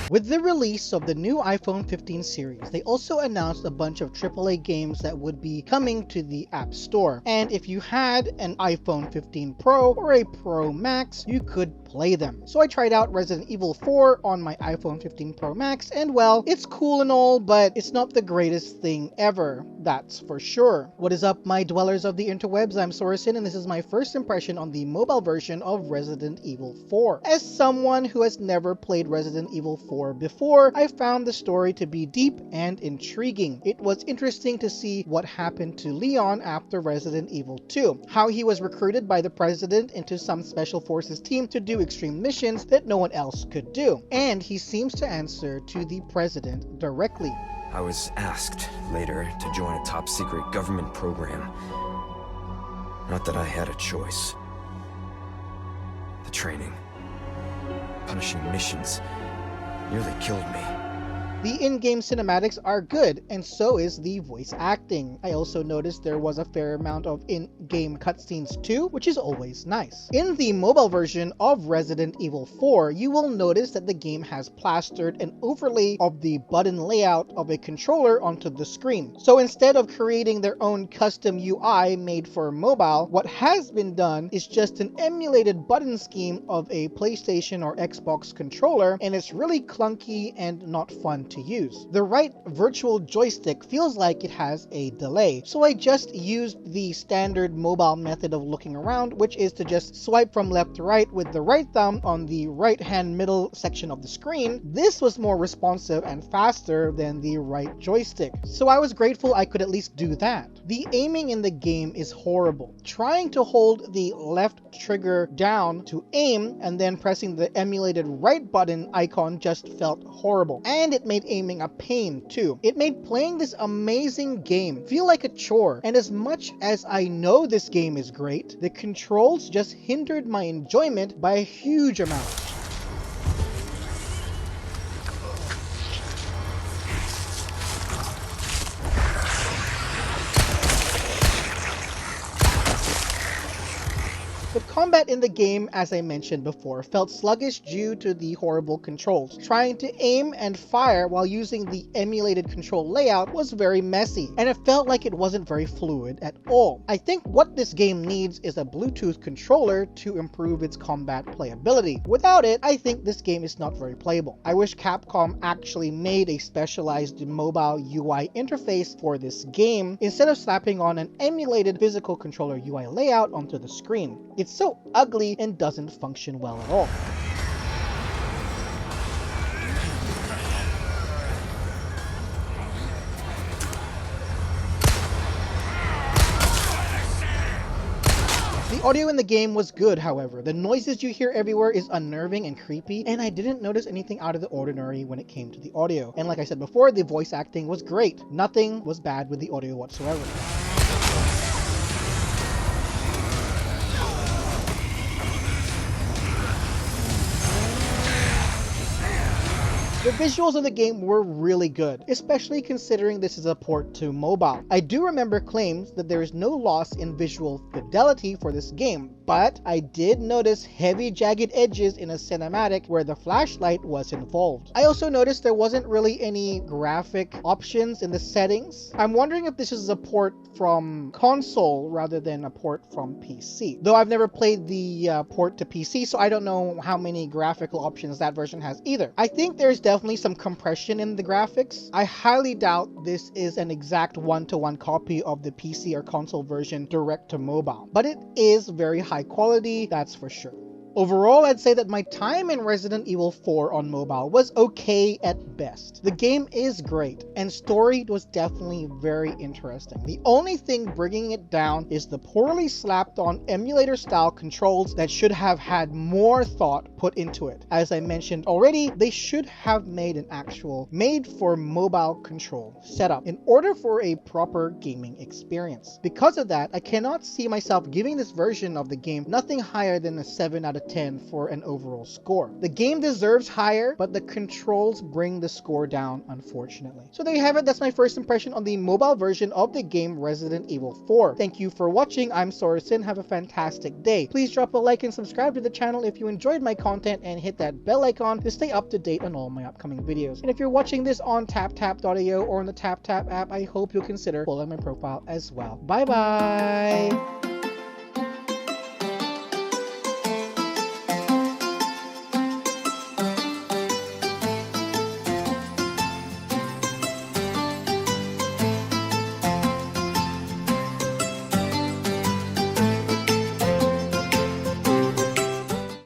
With the release of the new iPhone 15 series, they also announced a bunch of AAA games that would be coming to the App Store. And if you had an iPhone 15 Pro or a Pro Max, you could play them. So I tried out Resident Evil 4 on my iPhone 15 Pro Max, and well, it's cool and all, but it's not the greatest thing ever, that's for sure. What is up, my dwellers of the interwebs? I'm Sorensen, and this is my first impression on the mobile version of Resident Evil 4. As someone who has never played Resident Evil 4 before, I found the story to be deep and intriguing. It was interesting to see what happened to Leon after Resident Evil 2, how he was recruited by the president into some special forces team to do extreme missions that no one else could do, and he seems to answer to the president directly. I was asked later to join a top secret government program. Not that I had a choice. The training, punishing missions, nearly killed me. The in-game cinematics are good, and so is the voice acting. I also noticed there was a fair amount of in-game cutscenes too, which is always nice. In the mobile version of Resident Evil 4, you will notice that the game has plastered an overlay of the button layout of a controller onto the screen. So instead of creating their own custom UI made for mobile, what has been done is just an emulated button scheme of a PlayStation or Xbox controller, and it's really clunky and not fun to use. The right virtual joystick feels like it has a delay, so I just used the standard mobile method of looking around, which is to just swipe from left to right with the right thumb on the right hand middle section of the screen. This was more responsive and faster than the right joystick, so I was grateful I could at least do that. The aiming in the game is horrible. Trying to hold the left trigger down to aim and then pressing the emulated right button icon just felt horrible, and it made aiming a pain too. It made playing this amazing game feel like a chore, and as much as I know this game is great, the controls just hindered my enjoyment by a huge amount. The combat in the game, as I mentioned before, felt sluggish due to the horrible controls. Trying to aim and fire while using the emulated control layout was very messy, and it felt like it wasn't very fluid at all. I think what this game needs is a Bluetooth controller to improve its combat playability. Without it, I think this game is not very playable. I wish Capcom actually made a specialized mobile UI interface for this game instead of slapping on an emulated physical controller UI layout onto the screen. It's so ugly and doesn't function well at all. The audio in the game was good, however. The noises you hear everywhere is unnerving and creepy, and I didn't notice anything out of the ordinary when it came to the audio. And like I said before, the voice acting was great. Nothing was bad with the audio whatsoever. The visuals of the game were really good, especially considering this is a port to mobile. I do remember claims that there is no loss in visual fidelity for this game, but I did notice heavy jagged edges in a cinematic where the flashlight was involved. I also noticed there wasn't really any graphic options in the settings. I'm wondering if this is a port from console rather than a port from PC. Though I've never played the port to PC, so I don't know how many graphical options that version has either. I think there's definitely some compression in the graphics. I highly doubt this is an exact one-to-one copy of the PC or console version direct to mobile, but it is very high quality, that's for sure. Overall, I'd say that my time in Resident Evil 4 on mobile was okay at best. The game is great, and story was definitely very interesting. The only thing bringing it down is the poorly slapped on emulator style controls that should have had more thought put into it. As I mentioned already, they should have made an actual made for mobile control setup in order for a proper gaming experience. Because of that, I cannot see myself giving this version of the game nothing higher than a 7 out of of 10 for an overall score. The game deserves higher, but the controls bring the score down, unfortunately. So there you have it. That's my first impression on the mobile version of the game Resident Evil 4. Thank you for watching. I'm Sorensen. Have a fantastic day. Please drop a like and subscribe to the channel if you enjoyed my content, and hit that bell icon to stay up to date on all my upcoming videos. And if you're watching this on TapTap.io or on the TapTap app, I hope you'll consider following my profile as well. Bye bye!